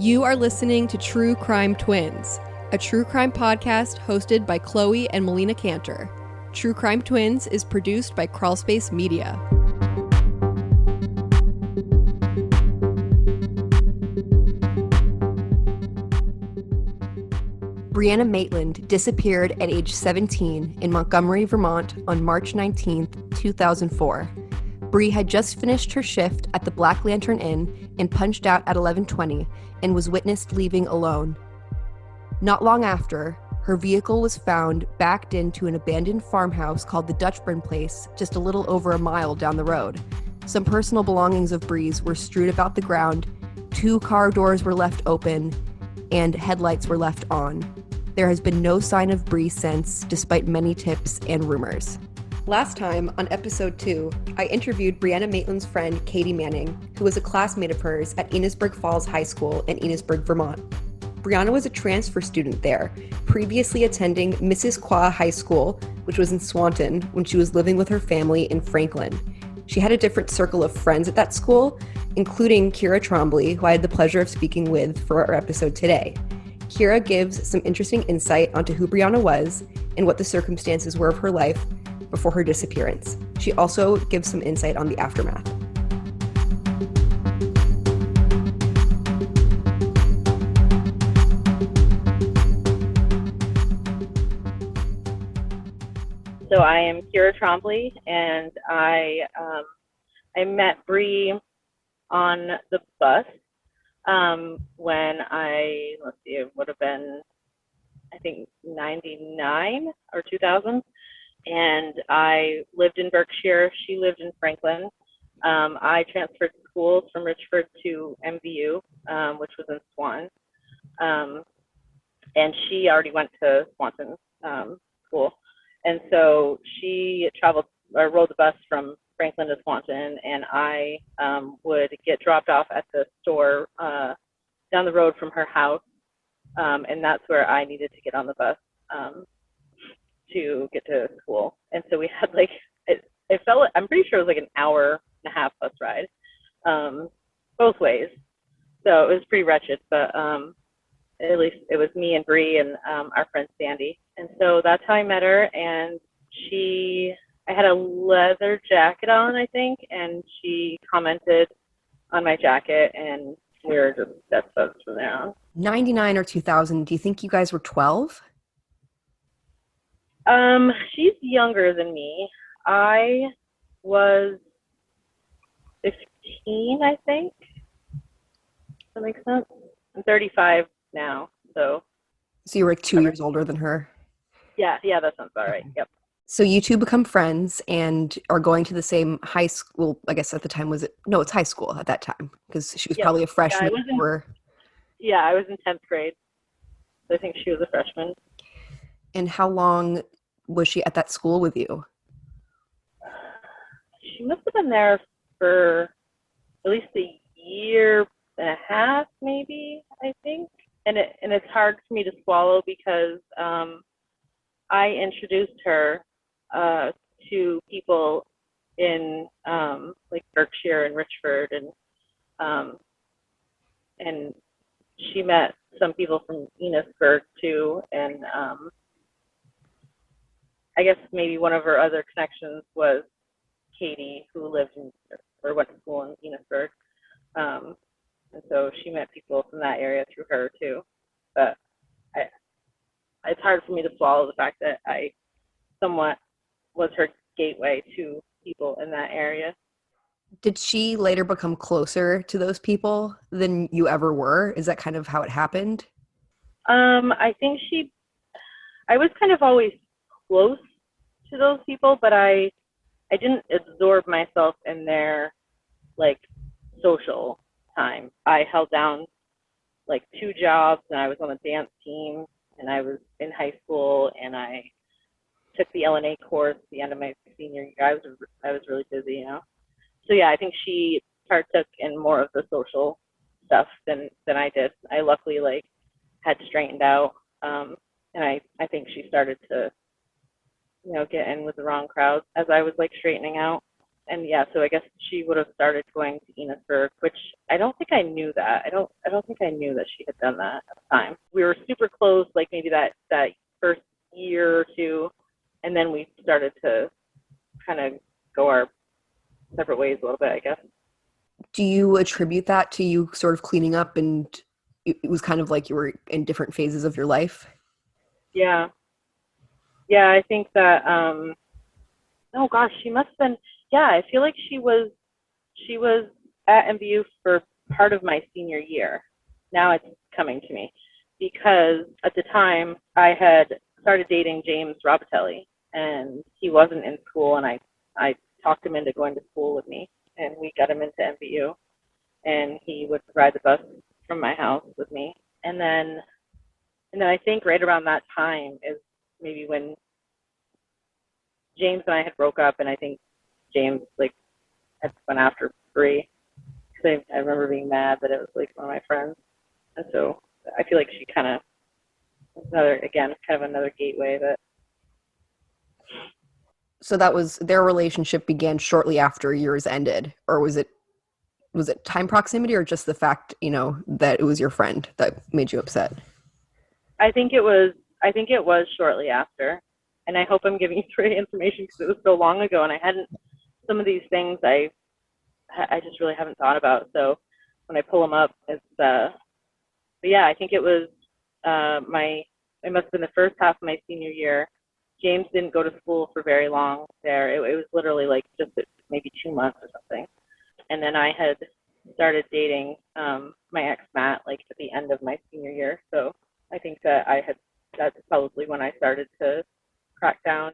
You are listening to True Crime Twins, a true crime podcast hosted by Chloe and Melina Canter. True Crime Twins is produced by Crawlspace Media. Brianna Maitland disappeared at age 17 in Montgomery, Vermont on March 19, 2004. Bree had just finished her shift at the Black Lantern Inn and punched out at 11:20 and was witnessed leaving alone. Not long after, her vehicle was found backed into an abandoned farmhouse called the Dutchburn Place, just a little over a mile down the road. Some personal belongings of Bree's were strewed about the ground, 2 car doors were left open, and headlights were left on. There has been no sign of Bree since, despite many tips and rumors. Last time, on episode 2, I interviewed Brianna Maitland's friend, Katie Manning, who was a classmate of hers at Enosburg Falls High School in Enosburg, Vermont. Brianna was a transfer student there, previously attending Mrs. Qua High School, which was in Swanton, when she was living with her family in Franklin. She had a different circle of friends at that school, including Kira Trombley, who I had the pleasure of speaking with for our episode today. Kira gives some interesting insight onto who Brianna was and what the circumstances were of her life before her disappearance. She also gives some insight on the aftermath. So I am Kira Trombley, and I met Bree on the bus when it would have been, I think, 99 or 2000. And I lived in Berkshire. She lived in Franklin. I transferred schools from Richford to MVU, which was in Swan. And she already went to Swanton school. And so she rode the bus from Franklin to Swanton, and I would get dropped off at the store down the road from her house. And that's where I needed to get on the bus to get to school. And so we had I'm pretty sure it was like an hour and a half bus ride, both ways. So it was pretty wretched, but at least it was me and Bree and our friend Sandy. And so that's how I met her. And I had a leather jacket on, I think, and she commented on my jacket, and we were just best buds from there on. 99 or 2000, do you think you guys were 12? She's younger than me. I was 15, I think. Does that make sense? I'm 35 now, so. So you were 2 years older than her? Yeah, that sounds about right. Yep. So you two become friends and are going to the same high school. I guess at the time it's high school at that time, because she was probably a freshman. Yeah, I was in 10th grade. So I think she was a freshman. And how long was she at that school with you? She must have been there for at least a year and a half, maybe, I think. And it's hard for me to swallow because I introduced her to people in like Berkshire and Richford, and she met some people from Enosburg too, and I guess maybe one of her other connections was Katie, who lived went to school in Enosburg. And so she met people from that area through her too. But it's hard for me to swallow the fact that I somewhat was her gateway to people in that area. Did she later become closer to those people than you ever were? Is that kind of how it happened? I think I was kind of always close to those people, but I didn't absorb myself in their like social time. I held down like 2 jobs, and I was on a dance team, and I was in high school, and I took the LNA course at the end of my senior year. I was really busy, So yeah, I think she partook in more of the social stuff than I did. I luckily had straightened out, and I think she started to get in with the wrong crowd as I was straightening out. And yeah, so I guess she would have started going to Enosburg, which I don't think I I knew that. I don't think I knew that she had done that at the time. We were super close, like maybe that first year or two, and then we started to kind of go our separate ways a little bit, I guess. Do you attribute that to you sort of cleaning up, and it was kind of like you were in different phases of your life? Yeah. Yeah, I think that, oh gosh, she must have been, yeah, I feel like she was at MBU for part of my senior year. Now it's coming to me, because at the time I had started dating James Robitelli, and he wasn't in school, and I talked him into going to school with me, and we got him into MBU, and he would ride the bus from my house with me. And then I think right around that time is maybe when James and I had broke up, and I think James like had went after Bree. I remember being mad that it was like one of my friends, and so I feel like she kind of another gateway that. So that was their relationship began shortly after yours ended, or was it time proximity, or just the fact, that it was your friend that made you upset? I think it was shortly after, and I hope I'm giving you the right information because it was so long ago, and I hadn't, some of these things I just really haven't thought about. So when I pull them up, it's but yeah, I think it was it must have been the first half of my senior year. James didn't go to school for very long there. It was literally like just maybe 2 months or something. And then I had started dating my ex Matt like at the end of my senior year. So I think that that's probably when I started to crack down.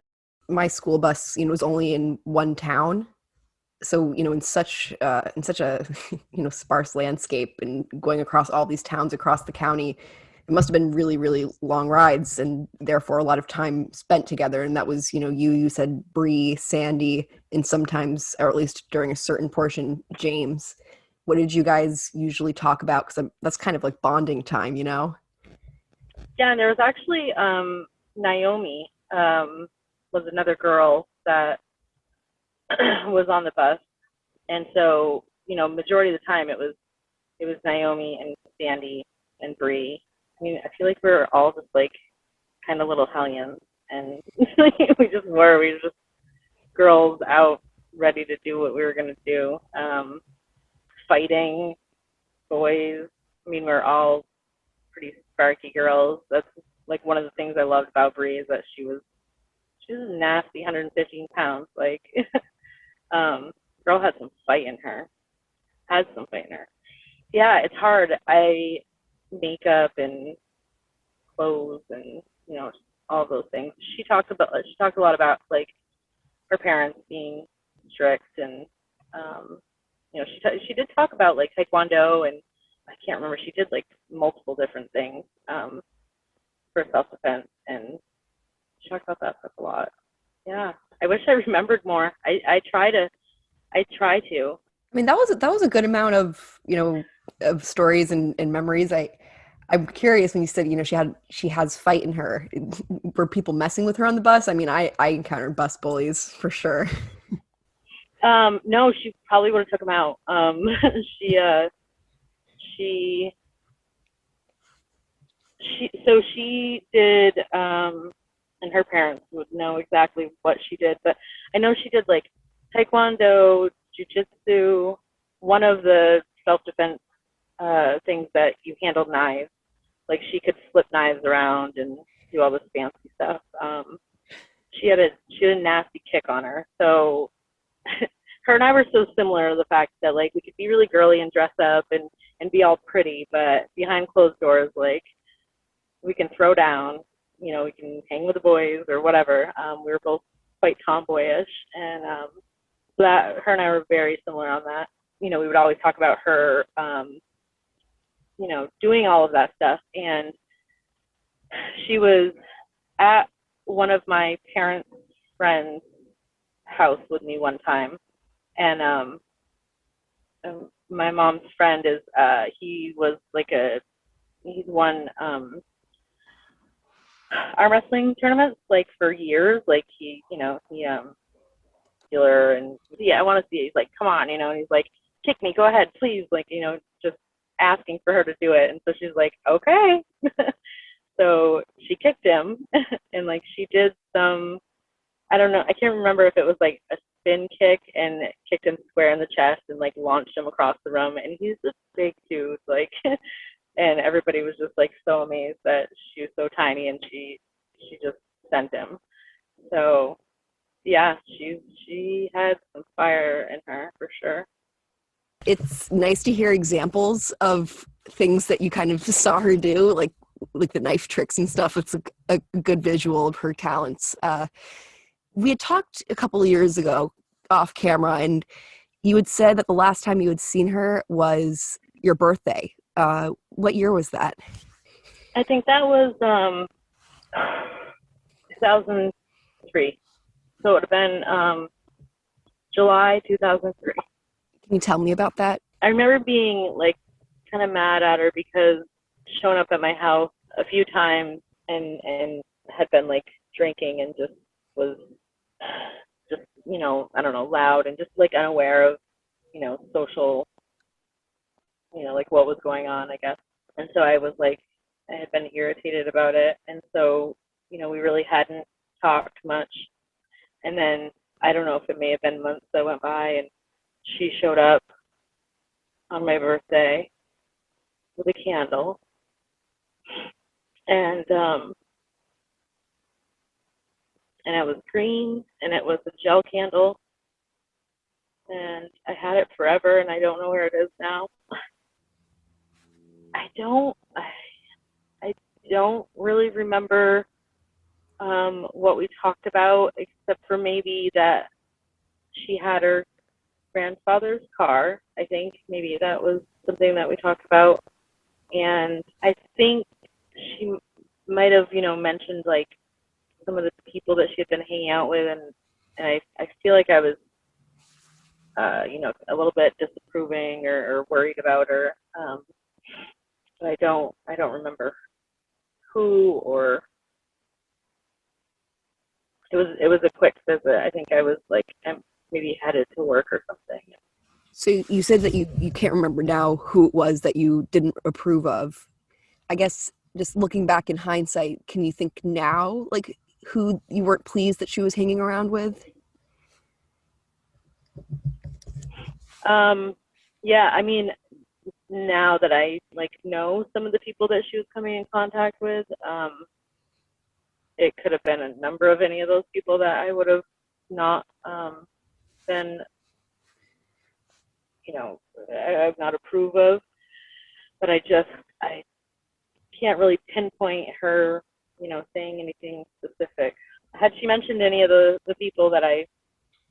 My school bus, was only in one town. So, in such a, sparse landscape and going across all these towns across the county, it must have been really, really long rides, and therefore a lot of time spent together. And that was, you said Bree, Sandy, and sometimes, or at least during a certain portion, James. What did you guys usually talk about? Because that's kind of like bonding time, Yeah, and there was actually Naomi was another girl that was on the bus, and so majority of the time it was Naomi and Sandy and Bree. I mean, I feel like we were all just like kind of little hellions, and we were just girls out ready to do what we were gonna do, fighting boys. I mean, we're all pretty sparky girls. That's like one of the things I loved about Bree, is that she was a nasty 115 pounds. Like, girl had some fight in her. Yeah, it's hard. Makeup and clothes and all those things. She talked a lot about like her parents being strict, and she did talk about like taekwondo, and I can't remember, she did like multiple different things for self-defense, and she talked about that stuff a lot. Yeah, I wish I remembered more. I try to. I mean, that was a good amount of of stories and memories. I'm curious, when you said she has fight in her. Were people messing with her on the bus? I mean, I encountered bus bullies for sure. No, she probably would have took them out. She did, and her parents would know exactly what she did, but I know she did like taekwondo, jujitsu, one of the self-defense things that you handled knives. Like, she could flip knives around and do all this fancy stuff. She had a nasty kick on her. So her and I were so similar to the fact that like we could be really girly and dress up and be all pretty, but behind closed doors, like, we can throw down, we can hang with the boys or whatever. We were both quite tomboyish, and that her and I were very similar on that. We would always talk about her, doing all of that stuff. And she was at one of my parents' friends' house with me one time, and my mom's friend is he was like he's won arm wrestling tournaments like for years. Like he healer, and yeah, I want to see. He's like, come on, and he's like, kick me, go ahead, please, like, just asking for her to do it. And so she's like, okay. So she kicked him and like she did some, I don't know, I can't remember if it was like a spin kick and kicked him square in the chest and like launched him across the room. And he's this big dude, like, and everybody was just like so amazed that she was so tiny and she just sent him. So yeah, she had some fire in her for sure. It's nice to hear examples of things that you kind of saw her do, like the knife tricks and stuff. It's a good visual of her talents. We had talked a couple of years ago off camera, and you had said that the last time you had seen her was your birthday. What year was that? I think that was 2003. So it would have been July 2003. Can you tell me about that? I remember being like kind of mad at her because shown up at my house a few times and had been like drinking and just was just, you know, I don't know, loud and just like unaware of, you know, social, you know, like what was going on, I guess. And so I was like, I had been irritated about it. And so, you know, we really hadn't talked much. And then I don't know if it may have been months that went by and she showed up on my birthday with a candle. And it was green and it was a gel candle. And I had it forever and I don't know where it is now. I don't really remember what we talked about, except for maybe that she had her grandfather's car. I think maybe that was something that we talked about. And I think she might have, you know, mentioned like some of the people that she had been hanging out with, and I feel like I was, you know, a little bit disapproving or worried about her. But I don't remember who or. It was a quick visit. I think I was like, I'm maybe headed to work or something. So you said that you can't remember now who it was that you didn't approve of. I guess just looking back in hindsight, can you think now, like, who you weren't pleased that she was hanging around with? Yeah, I mean, now that I like know some of the people that she was coming in contact with, it could have been a number of any of those people that I would have not been, you know, I've not approved of. But I can't really pinpoint her, you know, saying anything specific. Had she mentioned any of the people that I,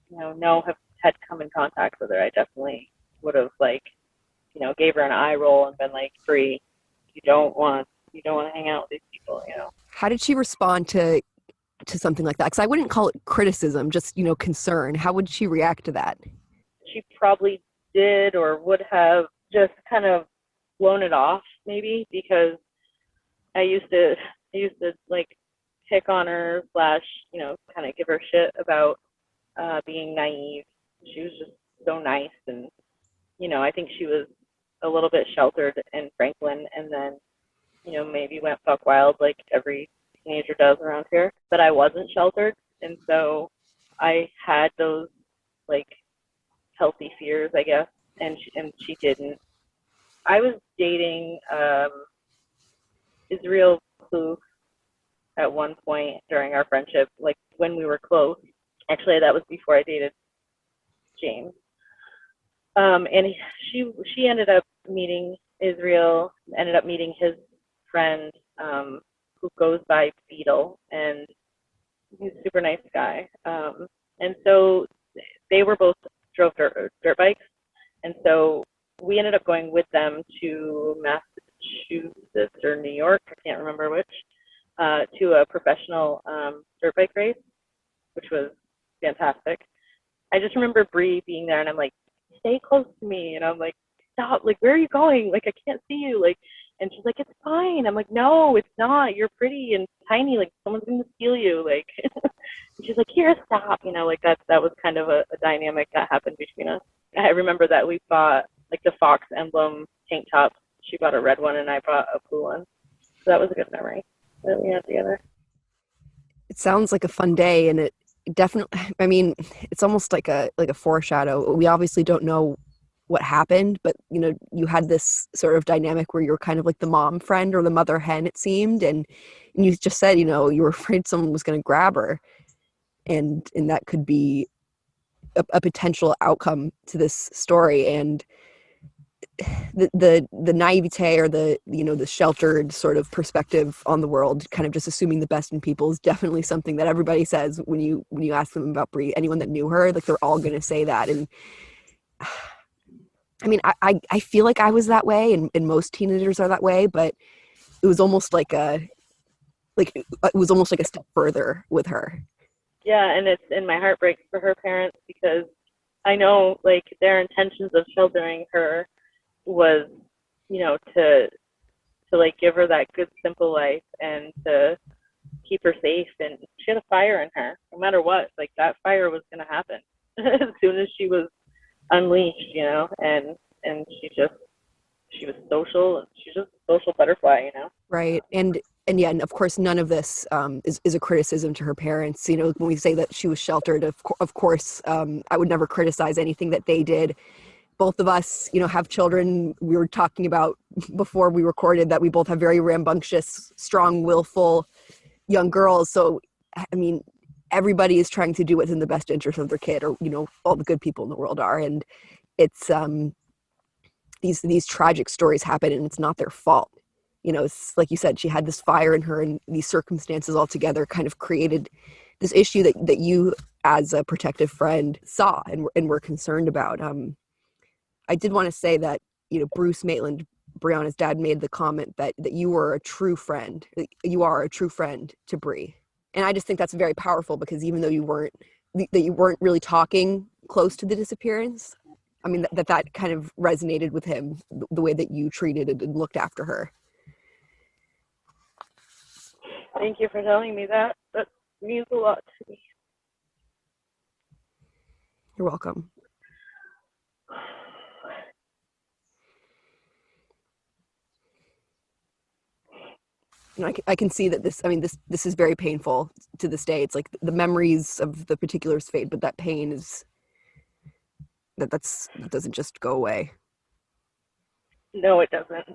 you know have had come in contact with her, I definitely would have like, you know, gave her an eye roll and been like, Bree, you don't want to hang out with these people, you know. How did she respond to something like that? Because I wouldn't call it criticism, just, you know, concern. How would she react to that? She probably did or would have just kind of blown it off maybe, because I used to like pick on her / you know, kind of give her shit about being naive. She was just so nice, and you know, I think she was a little bit sheltered in Franklin, and then, you know, maybe went buck wild like every teenager does around here. But I wasn't sheltered, and so I had those like healthy fears, I guess, and she didn't. I was dating Israel Kloof at one point during our friendship, like when we were close. Actually, that was before I dated James. And she ended up meeting Israel, ended up meeting his friend, who goes by Beetle, and he's a super nice guy. And so they were both drove dirt bikes, and so we ended up going with them to Massachusetts or New York, I can't remember which, to a professional dirt bike race, which was fantastic. I just remember Bree being there, and I'm like, stay close to me, and I'm like, stop, like, where are you going? Like, I can't see you, like, and she's like, it's fine. I'm like, no, it's not. You're pretty and tiny, like, someone's gonna steal you, like. And she's like, here, stop, you know, like that was kind of a dynamic that happened between us. I remember that we bought like the Fox emblem tank tops she bought a red one and I bought a blue one. So that was a good memory that we had together. It sounds like a fun day, and it definitely, I mean, it's almost like a foreshadow. We obviously don't know what happened, but you had this sort of dynamic where you were kind of like the mom friend or the mother hen, it seemed, and you just said, you were afraid someone was going to grab her, and that could be a potential outcome to this story. And the naivete, or the sheltered sort of perspective on the world, kind of just assuming the best in people, is definitely something that everybody says when you ask them about Bree. Anyone that knew her, like, they're all going to say that. And I mean, I feel like I was that way, and most teenagers are that way, but it was almost like a step further with her. Yeah, and it's in my heart breaks for her parents, because I know, like, their intentions of sheltering her was, to like give her that good simple life and to keep her safe. And she had a fire in her. No matter what, like, that fire was going to happen as soon as she was unleashed, and she was social. She's just a social butterfly, Right. And yeah, and of course, none of this is a criticism to her parents. When we say that she was sheltered, of course, I would never criticize anything that they did. Both of us, have children. We were talking about before we recorded that we both have very rambunctious, strong, willful young girls. So, I mean, everybody is trying to do what's in the best interest of their kid, or, all the good people in the world are. And it's these tragic stories happen, and it's not their fault. It's like you said, she had this fire in her, and these circumstances all together kind of created this issue that you, as a protective friend, saw and were concerned about. I did want to say that, Bruce Maitland, Brianna's dad, made the comment that you were a true friend. You are a true friend to Bree. And I just think that's very powerful, because even though you weren't really talking close to the disappearance, I mean, that kind of resonated with him, the way that you treated and looked after her. Thank you for telling me that. That means a lot to me. You're welcome. I can see that this is very painful to this day. It's like the memories of the particulars fade, but that pain is that doesn't just go away. No, it doesn't.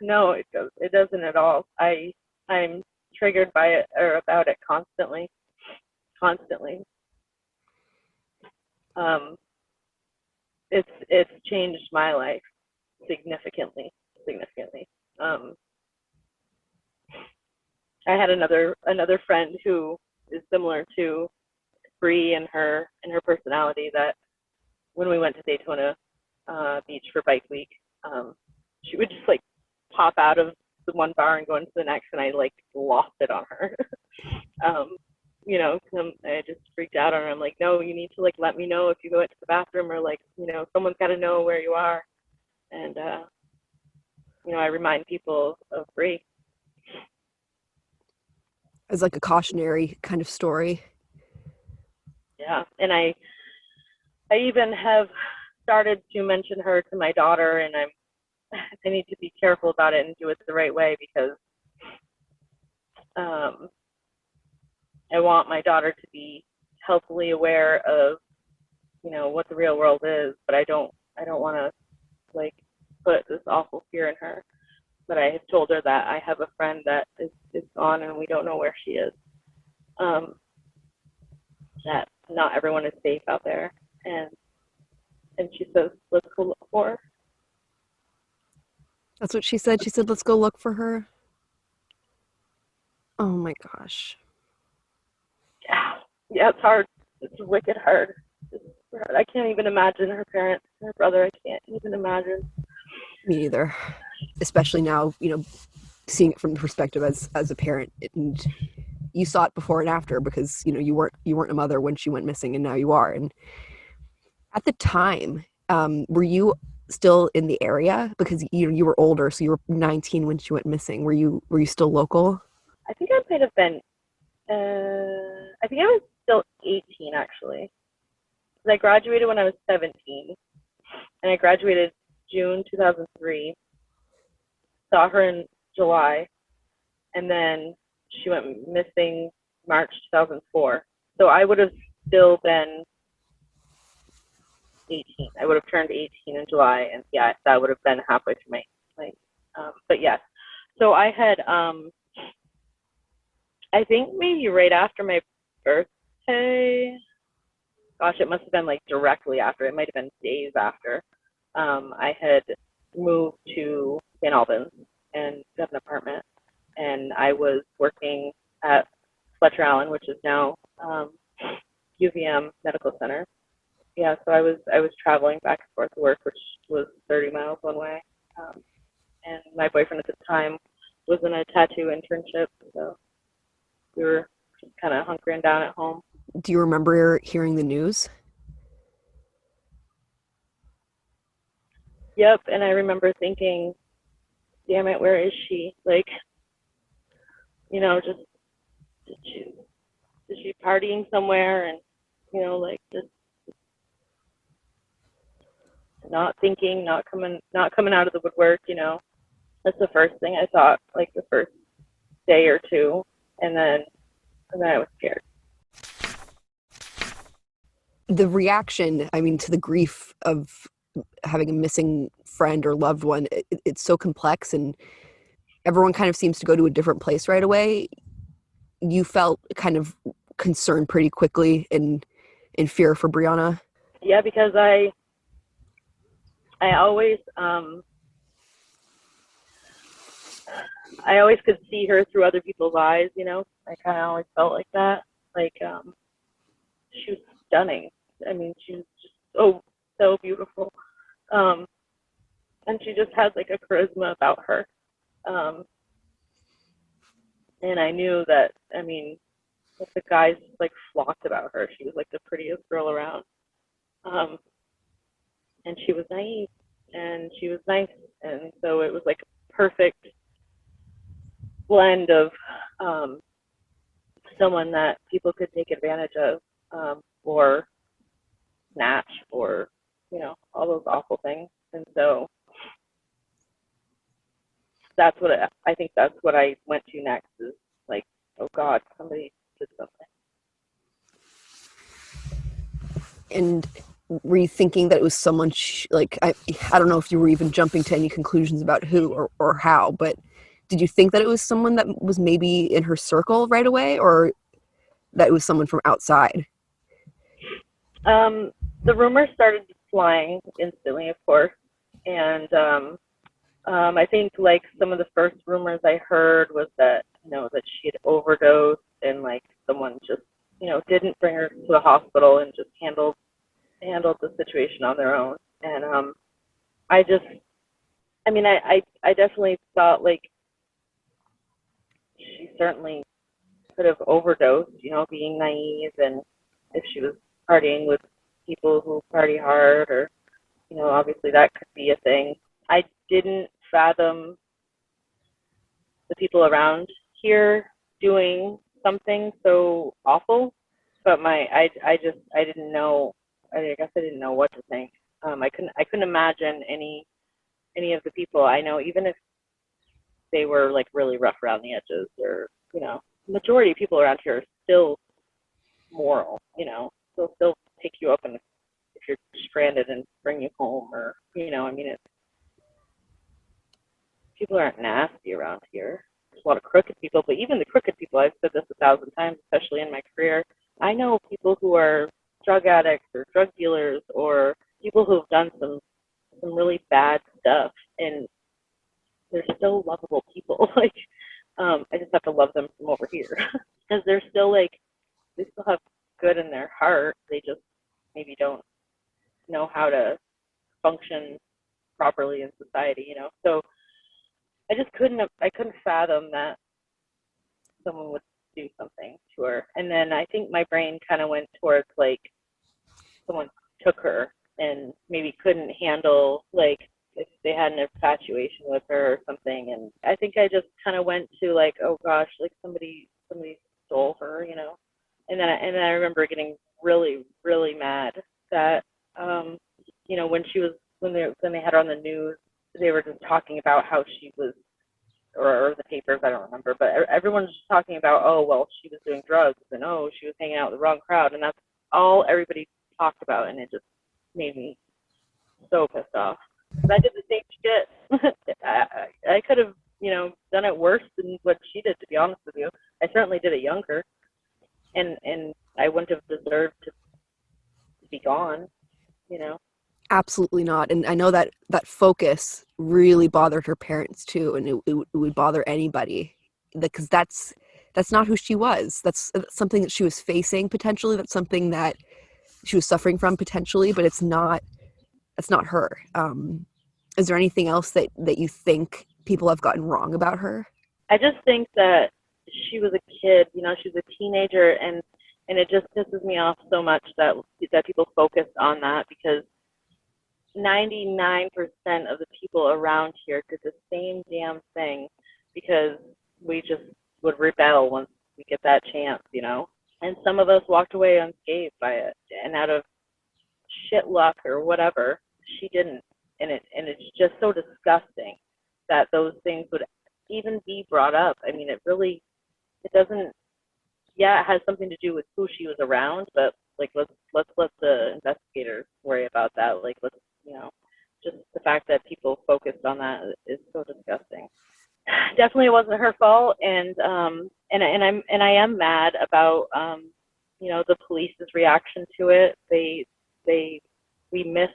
No, it doesn't at all. I'm triggered by it, or about it, constantly. It's changed my life significantly. I had another friend who is similar to Bree in her personality, that when we went to Daytona Beach for Bike Week, she would just like pop out of the one bar and go into the next, and I like lost it on her. I just freaked out on her. I'm like, no, you need to like let me know if you go into the bathroom, or like, someone's got to know where you are. And I remind people of Bree. As like a cautionary kind of story. Yeah, and I even have started to mention her to my daughter, and I need to be careful about it and do it the right way, because I want my daughter to be healthily aware of, what the real world is, but I don't want to like put this awful fear in her. But I have told her that I have a friend that is gone, and we don't know where she is. That not everyone is safe out there, and she says, let's go look for her. That's what she said. She said, let's go look for her. Oh my gosh. Yeah, it's hard. It's wicked hard. I can't even imagine her parents, her brother. I can't even imagine. Me either. Especially now, seeing it from the perspective as a parent. And you saw it before and after, because you weren't a mother when she went missing, and now you are. And at the time, were you still in the area? Because you were older, so you were 19 when she went missing. Were you still local? I think I might have been. I think I was still 18, actually. I graduated when I was 17, and I graduated June 2003. saw her in July, and then she went missing March 2004. So I would have still been 18. I would have turned 18 in July, and yeah, that would have been halfway through but yes. So I had, I think maybe right after my birthday, gosh, it must have been like directly after, it might have been days after, I had moved to St. Albans and got an apartment, and I was working at Fletcher Allen, which is now UVM Medical Center. Yeah, so I was traveling back and forth to work, which was 30 miles one way. And my boyfriend at the time was in a tattoo internship, so we were just kind of hunkering down at home. Do you remember hearing the news? Yep, and I remember thinking, damn it, where is she? Like, you know, just is she partying somewhere, and you know, like just not thinking, not coming out of the woodwork, you know. That's the first thing I thought, like the first day or two, and then I was scared. The reaction, I mean, to the grief of having a missing friend or loved one, it's so complex, and everyone kind of seems to go to a different place right away. You felt kind of concerned pretty quickly in fear for Brianna. Yeah, because I always could see her through other people's eyes, you know. I kind of always felt like that. Like, she was stunning. I mean, she was just so beautiful. And she just had like a charisma about her. And I knew that, I mean, like the guys like flocked about her. She was like the prettiest girl around. And she was naive, and she was nice. And so it was like a perfect blend of someone that people could take advantage of, or snatch, or, you know, all those awful things. And so that's what I think that's what I went to next, is like, oh God, somebody did something. And were you thinking that it was someone like, I don't know if you were even jumping to any conclusions about who or how, but did you think that it was someone that was maybe in her circle right away, or that it was someone from outside? The rumors started flying instantly, of course, and I think like some of the first rumors I heard was that, you know, that she had overdosed, and like someone just, you know, didn't bring her to the hospital and just handled the situation on their own. And I definitely thought like she certainly could have overdosed, you know, being naive, and if she was partying with people who party hard, or, you know, obviously that could be a thing. I didn't fathom the people around here doing something so awful, but I didn't know. I guess I didn't know what to think. I couldn't imagine any of the people I know, even if they were like really rough around the edges, or, you know, majority of people around here are still moral, you know, they'll still pick you up, and if you're stranded, and bring you home, or, you know, I mean, people aren't nasty around here. There's a lot of crooked people, but even the crooked people, I've said this 1,000 times, especially in my career, I know people who are drug addicts or drug dealers, or people who have done some really bad stuff, and they're still lovable people. Like, I just have to love them from over here, because they're still like, they still have good in their heart. They just maybe don't know how to function properly in society, you know. So I couldn't fathom that someone would do something to her. And then I think my brain kind of went towards like someone took her and maybe couldn't handle, like, if they had an infatuation with her or something. And I think I just kind of went to like, oh gosh, like somebody stole her, you know. And then I remember getting really, really mad that, you know, when they had her on the news, they were just talking about how she was or the papers, I don't remember, but everyone's just talking about, oh, well, she was doing drugs, and oh, she was hanging out with the wrong crowd, and that's all everybody talked about, and it just made me so pissed off. Because I did the same shit. I could have, done it worse than what she did, to be honest with you. I certainly did it younger, and I wouldn't have deserved to be gone, Absolutely not. And I know that focus really bothered her parents too, and it would bother anybody, because that's not who she was. That's something that she was facing potentially. That's something that she was suffering from potentially, but that's not her. Is there anything else that you think people have gotten wrong about her? I just think that she was a kid, she was a teenager, and it just pisses me off so much that people focused on that, because 99% of the people around here did the same damn thing, because we just would rebel once we get that chance, and some of us walked away unscathed by it, and out of shit luck or whatever, she didn't. And it's just so disgusting that those things would even be brought up. I mean, it doesn't, it has something to do with who she was around, but let's let the investigators worry about that. Let's, just the fact that people focused on that is so disgusting. Definitely it wasn't her fault, and I am mad about the police's reaction to it. We missed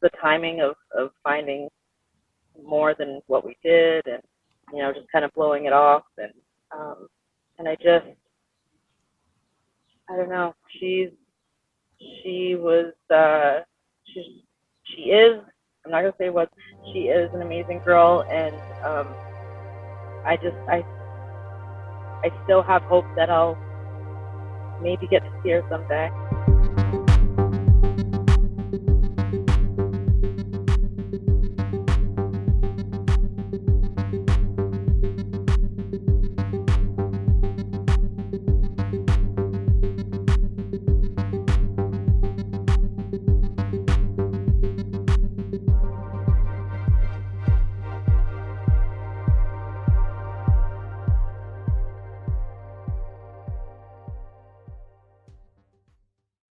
the timing of finding more than what we did, and just kind of blowing it off, and I don't know. She is. I'm not gonna say what. She is an amazing girl, and I still have hope that I'll maybe get to see her someday.